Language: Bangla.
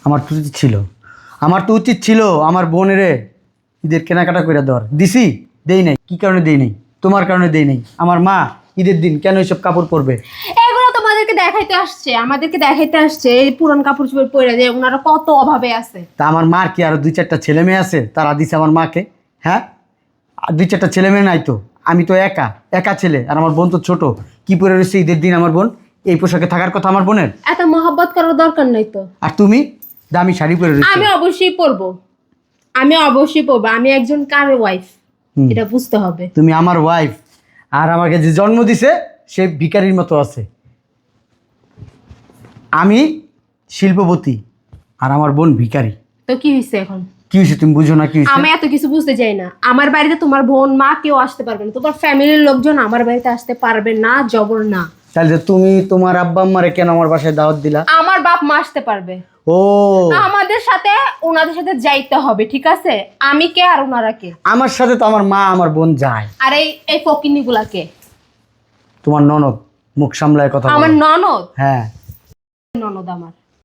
আমার তো উচিত ছিল, আমার বোনেরে ঈদের কেনাকাটা করে দেওয়ার। দিছি? দেই নাই। কি কারণে দেই নাই? তোমার কারণে দেই নাই। আমার মা ঈদের দিন কেন এইসব কাপড় পরবে? এগুলো তোমাদেরকে দেখাইতে আসছে, আমাদেরকে দেখাইতে আসছে এই পুরান কাপড় চোপড় পরে যে ওনারা কত অভাবে আছে। তা আমার মার কি আরো 2-4টা ছেলে মেয়ে আছে, তারা দিছে আমার মাকে? হ্যাঁ, আর 2-4টা ছেলে মেয়ে নাই তো, আমি তো একা একা ছেলে, আর আমার বোন তো ছোট। কি পরে রয়েছে ঈদের দিন আমার বোন? এই পোশাকে থাকার কথা আমার বোনের। এত মহব্বত করার দরকার নাই তো। আর তুমি দামি শাড়ি পরে রয়েছে। আমি অবশ্যই পরবো, আমি একজন কার ওয়াইফ, এটা বুঝতে হবে। তুমি আমার ওয়াইফ, আর আমাকে যে জন্ম দিছে সে ভিখারির মতো আছে। আমি শিল্পপতি আর আমার বোন ভিখারি। তো কি হয়েছে এখন? কি হয়েছে তুমি বুঝো না? কি হয়েছে? আমি এত কিছু বুঝতে চাই না। আমার বাড়িতে তোমার বোন মা কেউ আসতে পারবে না, তোমার ফ্যামিলির লোকজন আমার বাড়িতে আসতে পারবে না, জবর না। তাহলে তুমি তোমার আব্বা আম্মারে কেন আমার বাসায় দাওয়াত দিলা? আমার বাপ মা আসতে পারবে। ও, আমাদের সাথে ওনাদের সাথে যাইতে হবে, ঠিক আছে? আমি কে আর ওনারা কে? আমার সাথে তো আমার মা আমার বোন যায়। আর এই ফকিন্নি গুলা কে? তোমার ননদ, মুখ সামলায় কথা বলো। আমার ননদ? হ্যাঁ, ননদ আমার